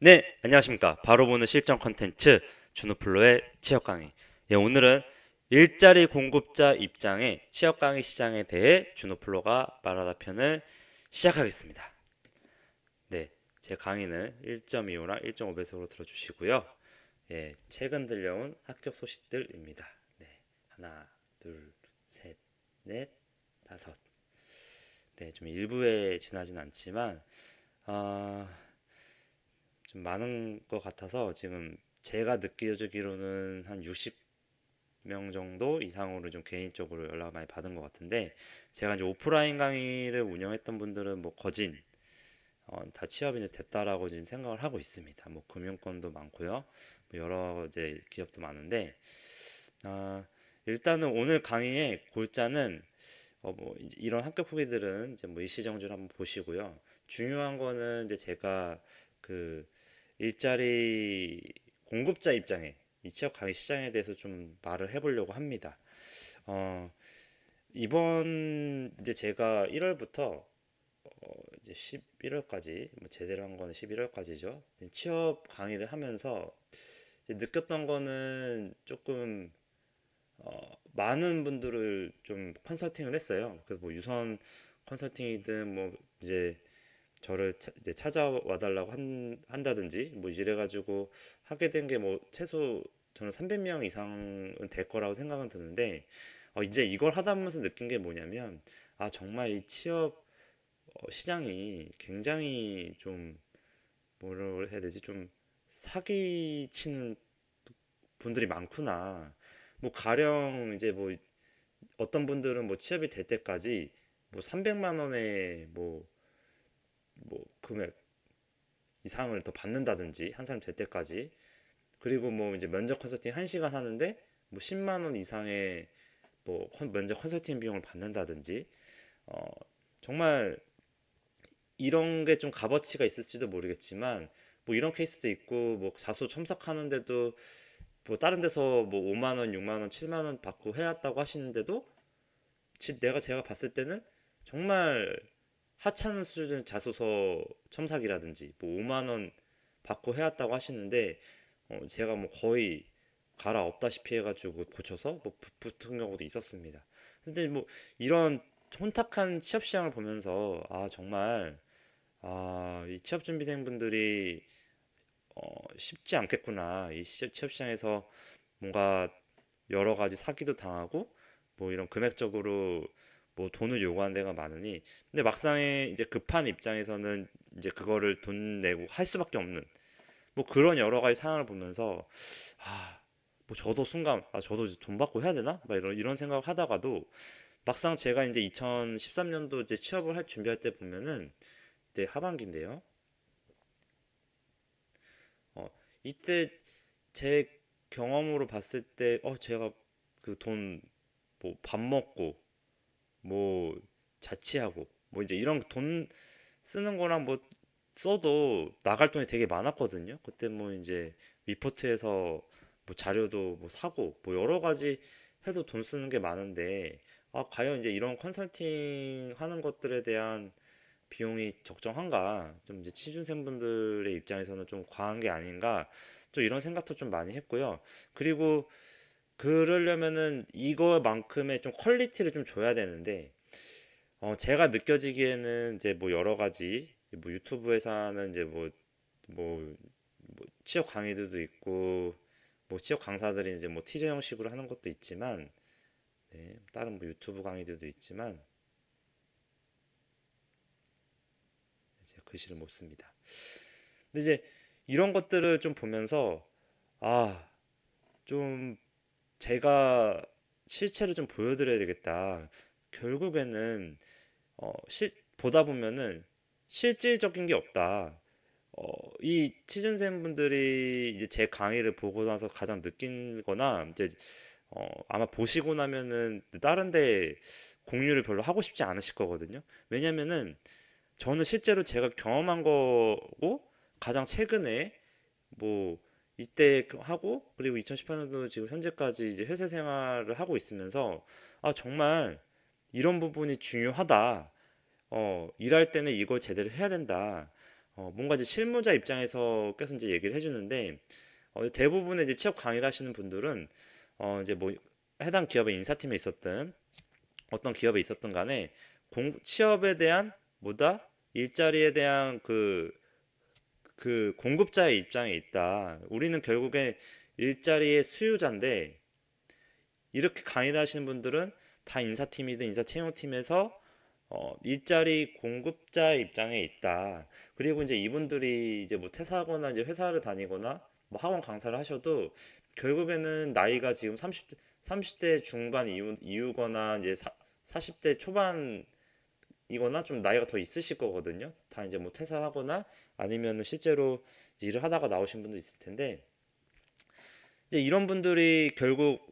네, 안녕하십니까. 바로 보는 실전 컨텐츠 준호플로의 취업 강의. 예, 오늘은 일자리 공급자 입장의 취업 강의 시장에 대해 준호플로가 말하다 편을 시작하겠습니다. 네, 제 강의는 1.25랑 1.5배속으로 들어주시고요. 예, 최근 들려온 학교 소식들입니다. 네, 하나, 둘, 셋, 넷, 다섯. 네, 좀 일부에 지나진 않지만, 아, 좀 많은 것 같아서 지금 제가 느껴지기로는 한 60명 정도 이상으로 좀 개인적으로 연락을 많이 받은 것 같은데, 제가 이제 오프라인 강의를 운영했던 분들은 뭐 거진 다 취업이 이제 됐다라고 지금 생각을 하고 있습니다. 뭐 금융권도 많고요, 뭐 여러 이제 기업도 많은데, 아, 일단은 오늘 강의의 골자는 뭐 이제 이런 합격 후기들은 이제 뭐 일시정지를 한번 보시고요. 중요한 거는 이제 제가 그 일자리 공급자 입장에 이 취업 강의 시장에 대해서 좀 말을 해보려고 합니다. 어, 이번 이제 제가 1월부터 이제 11월까지 뭐 제대로 한 거는 11월까지죠. 취업 강의를 하면서 이제 느꼈던 거는 조금 많은 분들을 좀 컨설팅을 했어요. 그래서 뭐 유선 컨설팅이든 뭐 이제 저를 이제 찾아와 달라고 한다든지 뭐 이래가지고 하게 된 게 뭐 최소 저는 300명 이상은 될 거라고 생각은 드는데, 이제 이걸 하다 보면서 느낀 게 뭐냐면, 정말 이 취업 시장이 굉장히 좀 뭐라 해야 되지, 좀 사기치는 분들이 많구나. 뭐 가령 이제 뭐 어떤 분들은 뭐 취업이 될 때까지 뭐 300만 원의 뭐 금액 이상을 더 받는다든지 한 사람 될 때까지, 그리고 뭐 이제 면접 컨설팅 1시간 하는데 뭐 10만 원 이상의 뭐 면접 컨설팅 비용을 받는다든지, 어 정말 이런 게 좀 값어치가 있을지도 모르겠지만 뭐 이런 케이스도 있고, 뭐 자소 첨삭하는데도 뭐 다른 데서 뭐 5만 원, 6만 원, 7만 원 받고 해왔다고 하시는데도, 제가 봤을 때는 정말 하찮은 수준 자소서 첨삭이라든지 뭐 5만 원 받고 해왔다고 하시는데, 제가 뭐 거의 갈아엎다시피 해가지고 고쳐서 뭐 붙은 경우도 있었습니다. 근데 뭐 이런 혼탁한 취업 시장을 보면서 정말 이 취업 준비생분들이 쉽지 않겠구나. 이 취업 시장에서 뭔가 여러 가지 사기도 당하고 뭐 이런 금액적으로 뭐 돈을 요구하는 데가 많으니, 근데 막상에 이제 급한 입장에서는 이제 그거를 돈 내고 할 수밖에 없는 뭐 그런 여러 가지 상황을 보면서, 뭐 저도 순간 저도 이제 돈 받고 해야 되나? 막 이런 생각을 하다가도, 막상 제가 이제 2013년도 이제 취업을 할 준비할 때 보면은, 이때 하반기인데요. 어, 이때 제 경험으로 봤을 때 제가 그 돈 뭐 밥 먹고 뭐 자취하고 뭐 이제 이런 돈 쓰는 거랑 뭐 써도 나갈 돈이 되게 많았거든요. 그때 뭐 이제 위포트에서 뭐 자료도 뭐 사고 뭐 여러 가지 해도 돈 쓰는 게 많은데, 과연 이제 이런 컨설팅 하는 것들에 대한 비용이 적정한가? 좀 이제 취준생분들의 입장에서는 좀 과한 게 아닌가? 좀 이런 생각도 좀 많이 했고요. 그리고 그러려면은 이거만큼의 좀 퀄리티를 좀 줘야 되는데, 제가 느껴지기에는 이제 뭐 여러 가지 뭐 유튜브에서 하는 이제 뭐 취업 강의들도 있고, 뭐 취업 강사들이 이제 뭐 티저 형식으로 하는 것도 있지만, 네, 다른 뭐 유튜브 강의들도 있지만 제가 글씨를 못 씁니다. 근데 이제 이런 것들을 좀 보면서, 아, 좀 제가 실체를 좀 보여드려야 되겠다. 결국에는 보다 보면은 실질적인 게 없다. 이 취준생분들이 이제 제 강의를 보고 나서 가장 느낀 거나, 이제 아마 보시고 나면은 다른 데 공유를 별로 하고 싶지 않으실 거거든요. 왜냐면은 저는 실제로 제가 경험한 거고, 가장 최근에 뭐 이때 하고, 그리고 2018년도 지금 현재까지 이제 회사 생활을 하고 있으면서, 정말 이런 부분이 중요하다. 일할 때는 이걸 제대로 해야 된다. 뭔가 이제 실무자 입장에서 계속 이제 얘기를 해주는데, 대부분의 이제 취업 강의를 하시는 분들은 이제 뭐 해당 기업의 인사팀에 있었든 어떤 기업에 있었든 간에 취업에 대한 뭐다 일자리에 대한 그 공급자의 입장에 있다. 우리는 결국에 일자리의 수요자인데, 이렇게 강의를 하시는 분들은 다 인사팀이든 인사채용팀에서 일자리 공급자의 입장에 있다. 그리고 이제 이분들이 이제 뭐 퇴사하거나 이제 회사를 다니거나 뭐 학원 강사를 하셔도 결국에는 나이가 지금 30대 중반 이후거나 이제 40대 초반이거나 좀 나이가 더 있으실 거거든요. 다 이제 뭐 퇴사하거나 아니면 실제로 이제 일을 하다가 나오신 분도 있을 텐데, 이제 이런 분들이 결국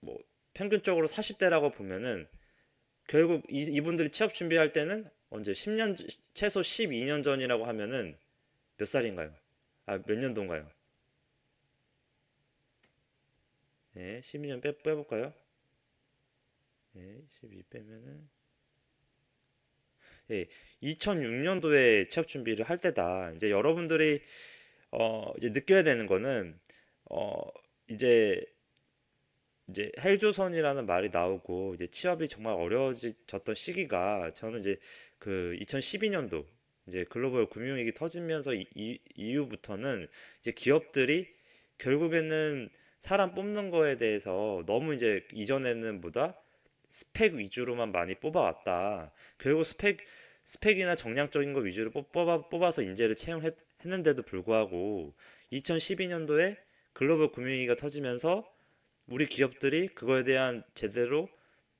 뭐 평균적으로 40대라고 보면은 결국 이분들이 취업 준비할 때는 언제 10년 최소 12년 전이라고 하면은 몇 살인가요? 몇 년도인가요? 네, 12년 빼볼까요? 네, 12 빼면은 예, 2006년도에 취업 준비를 할 때다. 이제 여러분들이 이제 느껴야 되는 거는 어 이제 헬조선이라는 말이 나오고 이제 취업이 정말 어려워졌던 시기가, 저는 이제 그 2012년도 이제 글로벌 금융위기 터지면서 이후부터는 이제 기업들이 결국에는 사람 뽑는 거에 대해서 너무 이제 이전에는 보다 스펙 위주로만 많이 뽑아왔다. 결국 스펙이나 정량적인 거 위주로 뽑아서 인재를 채용했는데도 불구하고 2012년도에 글로벌 금융위기가 터지면서 우리 기업들이 그거에 대한 제대로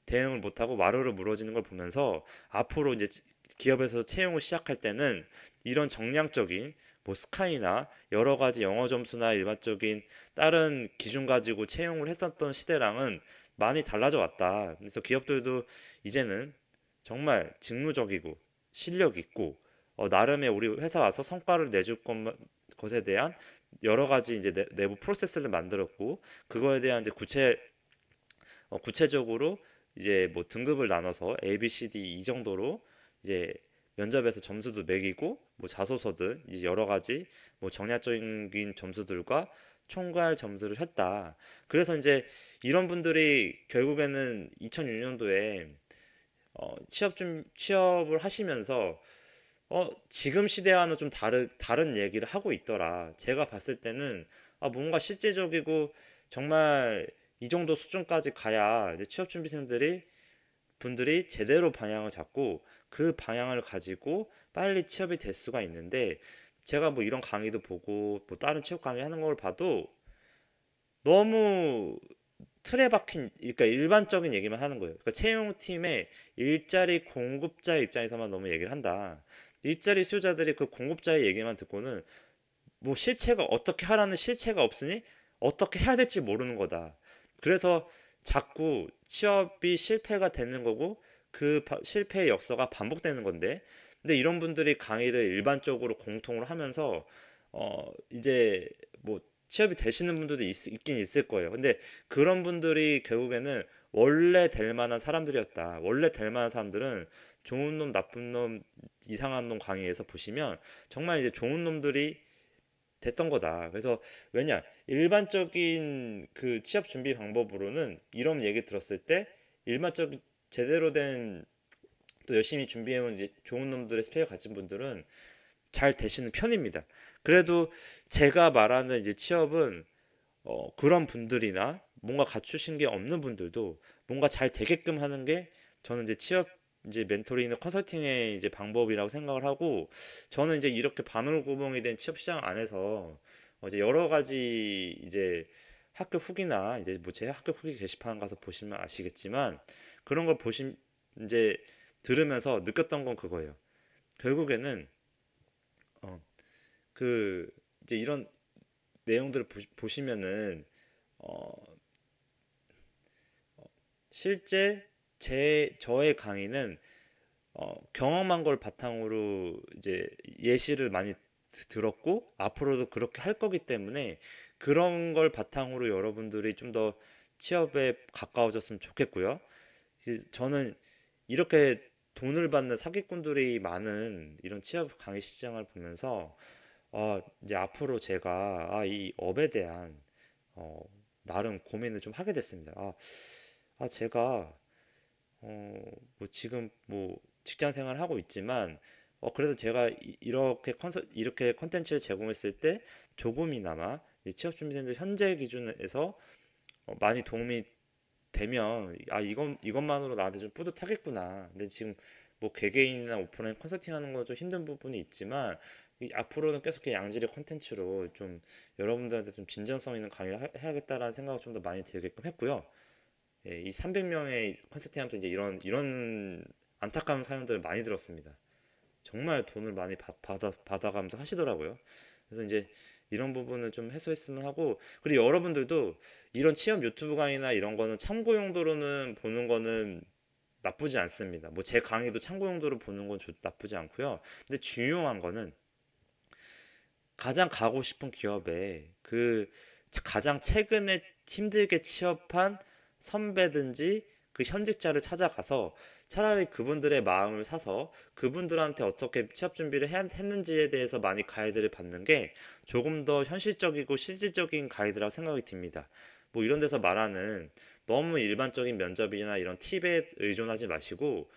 대응을 못하고 와르르 무너지는 걸 보면서 앞으로 이제 기업에서 채용을 시작할 때는 이런 정량적인 뭐 스카이나 여러 가지 영어 점수나 일반적인 다른 기준 가지고 채용을 했었던 시대랑은 많이 달라져 왔다. 그래서 기업들도 이제는 정말 직무적이고 실력 있고 나름의 우리 회사 와서 성과를 내줄 것에 대한 여러 가지 이제 내부 프로세스를 만들었고, 그거에 대한 이제 구체적으로 이제 뭐 등급을 나눠서 A, B, C, D 이 정도로 이제 면접에서 점수도 매기고 뭐 자소서든 이제 여러 가지 뭐 정략적인 점수들과 총괄 점수를 했다. 그래서 이제 이런 분들이 결국에는 2006년도에 취업을 하시면서 지금 시대와는 좀 다른 얘기를 하고 있더라. 제가 봤을 때는 뭔가 실제적이고 정말 이 정도 수준까지 가야 이제 분들이 제대로 방향을 잡고 그 방향을 가지고 빨리 취업이 될 수가 있는데, 제가 뭐 이런 강의도 보고 뭐 다른 취업 강의 하는 걸 봐도 너무 틀에 박힌, 그러니까 일반적인 얘기만 하는 거예요. 그러니까 채용팀의 일자리 공급자 입장에서만 너무 얘기를 한다. 일자리 수요자들이 그 공급자의 얘기만 듣고는 뭐 실체가 어떻게 하라는 실체가 없으니 어떻게 해야 될지 모르는 거다. 그래서 자꾸 취업이 실패가 되는 거고 그 실패의 역사가 반복되는 건데, 근데 이런 분들이 강의를 일반적으로 공통으로 하면서 이제 뭐 취업이 되시는 분들도 있긴 있을 거예요. 근데 그런 분들이 결국에는 원래 될 만한 사람들이었다. 원래 될 만한 사람들은 좋은 놈, 나쁜 놈, 이상한 놈 강의에서 보시면 정말 이제 좋은 놈들이 됐던 거다. 그래서 왜냐, 일반적인 그 취업 준비 방법으로는 이런 얘기 들었을 때 일반적인 제대로 된 또 열심히 준비해온 이제 좋은 놈들의 스펙을 가진 분들은 잘 되시는 편입니다. 그래도 제가 말하는 이제 취업은 그런 분들이나 뭔가 갖추신 게 없는 분들도 뭔가 잘 되게끔 하는 게 저는 이제 취업 이제 멘토링이나 컨설팅의 이제 방법이라고 생각을 하고, 저는 이제 이렇게 반월구멍이 된 취업 시장 안에서 이제 여러 가지 이제 학교 후기나 이제 뭐 제 학교 후기 게시판 가서 보시면 아시겠지만, 그런 걸 이제 들으면서 느꼈던 건 그거예요. 결국에는 어, 그 이제 이런 내용들을 보시면은 어, 실제 저의 강의는 경험한 걸 바탕으로 이제 예시를 많이 들었고 앞으로도 그렇게 할 거기 때문에 그런 걸 바탕으로 여러분들이 좀 더 취업에 가까워졌으면 좋겠고요. 저는 이렇게 돈을 받는 사기꾼들이 많은 이런 취업 강의 시장을 보면서 이제 앞으로 제가 이 업에 대한 어, 나름 고민을 좀 하게 됐습니다. 제가 뭐 지금 뭐 직장 생활을 하고 있지만 그래서 제가 이렇게 컨텐츠를 제공했을 때 조금이나마 이 취업준비생들 현재 기준에서 많이 도움이 되면 이것만으로 나한테 좀 뿌듯하겠구나. 근데 지금 뭐 개개인이나 오프라인 컨설팅 하는 건 좀 힘든 부분이 있지만 앞으로는 계속 이렇게 양질의 컨텐츠로 좀 여러분들한테 좀 진정성 있는 강의를 해야겠다라는 생각을 좀 더 많이 들게끔 했고요. 예, 이 300명의 컨설팅 하면서 이제 이런 안타까운 사연들을 많이 들었습니다. 정말 돈을 많이 받아가면서 하시더라고요. 그래서 이제 이런 부분을 좀 해소했으면 하고, 그리고 여러분들도 이런 취업 유튜브 강의나 이런 거는 참고 용도로는 보는 거는 나쁘지 않습니다. 뭐 제 강의도 참고 용도로 보는 건 나쁘지 않고요. 근데 중요한 거는 가장 가고 싶은 기업에 가장 최근에 힘들게 취업한 선배든지 그 현직자를 찾아가서 차라리 그분들의 마음을 사서 그분들한테 어떻게 취업 준비를 했는지에 대해서 많이 가이드를 받는 게 조금 더 현실적이고 실질적인 가이드라고 생각이 듭니다. 뭐 이런 데서 말하는 너무 일반적인 면접이나 이런 팁에 의존하지 마시고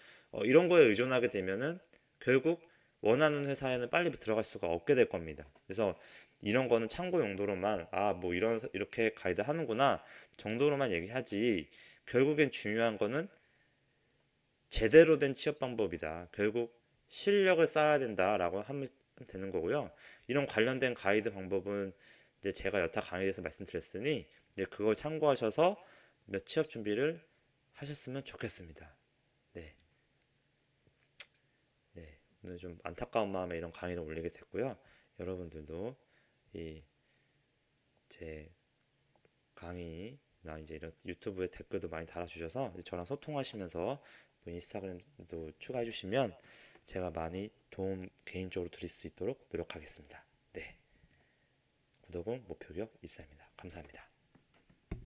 이런 거에 의존하게 되면은 결국 원하는 회사에는 빨리 들어갈 수가 없게 될 겁니다. 그래서 이런 거는 참고 용도로만 뭐 이렇게 가이드 하는구나 정도로만 얘기하지, 결국엔 중요한 거는 제대로 된 취업 방법이다. 결국 실력을 쌓아야 된다라고 하면 되는 거고요. 이런 관련된 가이드 방법은 이제 제가 여타 강의에서 말씀드렸으니 이제 그걸 참고하셔서 취업 준비를 하셨으면 좋겠습니다. 네. 네. 오늘 좀 안타까운 마음에 이런 강의를 올리게 됐고요. 여러분들도 이 제 강의나 이제 이런 유튜브에 댓글도 많이 달아주셔서 저랑 소통하시면서 뭐 인스타그램도 추가해 주시면 제가 많이 도움 개인적으로 드릴 수 있도록 노력하겠습니다.